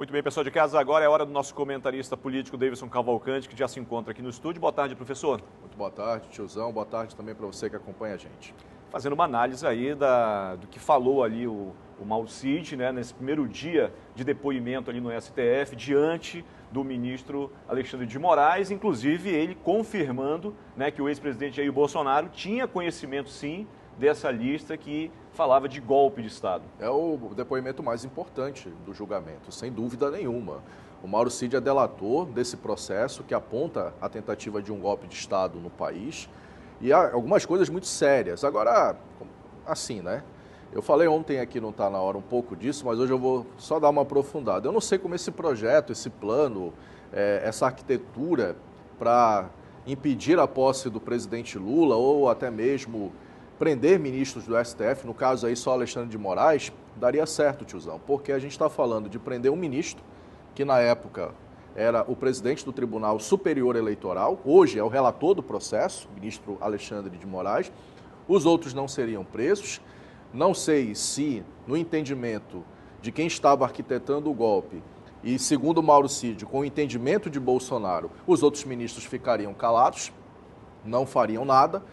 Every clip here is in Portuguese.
Muito bem, pessoal de casa, agora é hora do nosso comentarista político, Davidson Cavalcante, que já se encontra aqui no estúdio. Boa tarde, professor. Muito boa tarde, tiozão. Boa tarde também para você que acompanha a gente. Fazendo uma análise aí do que falou ali o Mauro Cid, né, nesse primeiro dia de depoimento ali no STF, diante do ministro Alexandre de Moraes, inclusive ele confirmando, né, que o ex-presidente Jair Bolsonaro tinha conhecimento, sim, dessa lista que falava de golpe de Estado. É o depoimento mais importante do julgamento, sem dúvida nenhuma. O Mauro Cid é delator desse processo que aponta a tentativa de um golpe de Estado no país e há algumas coisas muito sérias. Agora, assim, né? Eu falei ontem aqui, não está na hora um pouco disso, mas hoje eu vou só dar uma aprofundada. Eu não sei como esse projeto, esse plano, essa arquitetura para impedir a posse do presidente Lula ou até mesmo prender ministros do STF, no caso aí só Alexandre de Moraes, daria certo, tiozão, porque a gente está falando de prender um ministro, que na época era o presidente do Tribunal Superior Eleitoral, hoje é o relator do processo, o ministro Alexandre de Moraes, os outros não seriam presos. Não sei se, no entendimento de quem estava arquitetando o golpe, e segundo Mauro Cid, com o entendimento de Bolsonaro, os outros ministros ficariam calados, não fariam nada.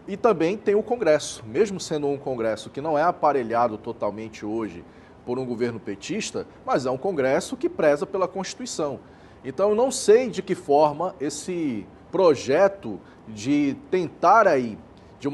E também tem o Congresso, mesmo sendo um Congresso que não é aparelhado totalmente hoje por um governo petista, mas é um Congresso que preza pela Constituição. Então eu não sei de que forma esse projeto de tentar aí, de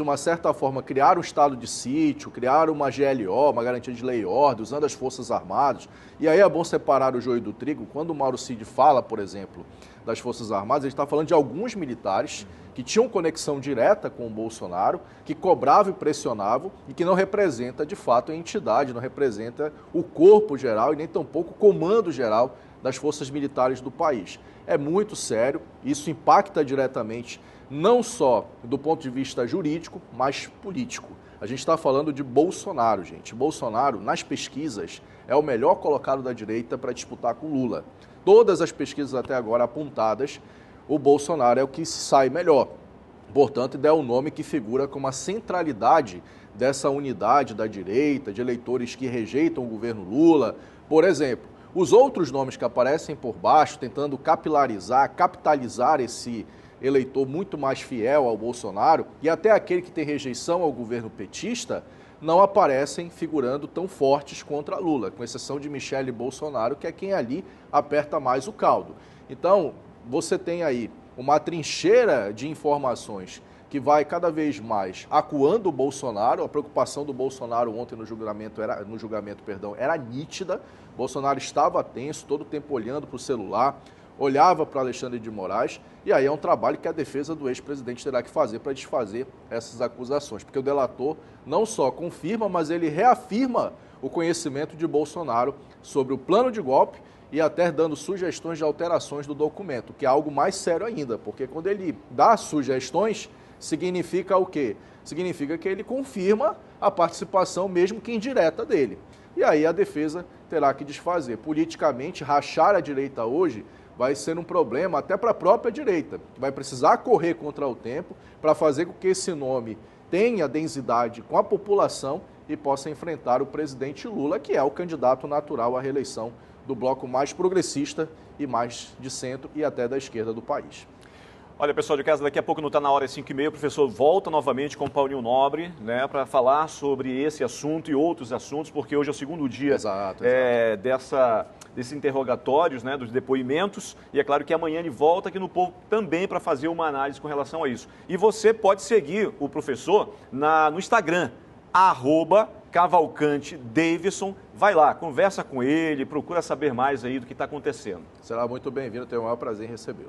uma certa forma, criar um estado de sítio, criar uma GLO, uma garantia de lei e ordem, usando as Forças Armadas. E aí é bom separar o joio do trigo. Quando o Mauro Cid fala, por exemplo, das Forças Armadas, ele está falando de alguns militares que tinham conexão direta com o Bolsonaro, que cobravam e pressionavam e que não representa, de fato, a entidade, não representa o corpo geral e nem tampouco o comando geral das forças militares do país. É muito sério, isso impacta diretamente não só do ponto de vista jurídico, mas político. A gente está falando de Bolsonaro, gente. Bolsonaro, nas pesquisas, é o melhor colocado da direita para disputar com Lula. Todas as pesquisas até agora apontadas, o Bolsonaro é o que sai melhor. Portanto, é o nome que figura como a centralidade dessa unidade da direita, de eleitores que rejeitam o governo Lula. Por exemplo, os outros nomes que aparecem por baixo, tentando capilarizar, capitalizar esse eleitor muito mais fiel ao Bolsonaro e até aquele que tem rejeição ao governo petista, não aparecem figurando tão fortes contra Lula, com exceção de Michele Bolsonaro, que é quem ali aperta mais o caldo. Então, você tem aí uma trincheira de informações que vai cada vez mais acuando o Bolsonaro. A preocupação do Bolsonaro ontem no julgamento era nítida. Bolsonaro estava tenso, todo o tempo olhando para o celular, olhava para Alexandre de Moraes, e aí é um trabalho que a defesa do ex-presidente terá que fazer para desfazer essas acusações, porque o delator não só confirma, mas ele reafirma o conhecimento de Bolsonaro sobre o plano de golpe e até dando sugestões de alterações do documento, que é algo mais sério ainda, porque quando ele dá sugestões, significa o quê? Significa que ele confirma a participação, mesmo que indireta, dele. E aí a defesa terá que desfazer. Politicamente, rachar a direita hoje vai ser um problema até para a própria direita, que vai precisar correr contra o tempo para fazer com que esse nome tenha densidade com a população e possa enfrentar o presidente Lula, que é o candidato natural à reeleição do bloco mais progressista e mais de centro e até da esquerda do país. Olha, pessoal de casa, daqui a pouco não está na hora, é 5h30, o professor volta novamente com o Paulinho Nobre, né, para falar sobre esse assunto e outros assuntos, porque hoje é o segundo dia desses interrogatórios, né, dos depoimentos, e é claro que amanhã ele volta aqui no Povo também para fazer uma análise com relação a isso. E você pode seguir o professor no Instagram, @CavalcanteDavidson. Vai lá, conversa com ele, procura saber mais aí do que está acontecendo. Será muito bem-vindo, tenho o maior prazer em recebê-lo.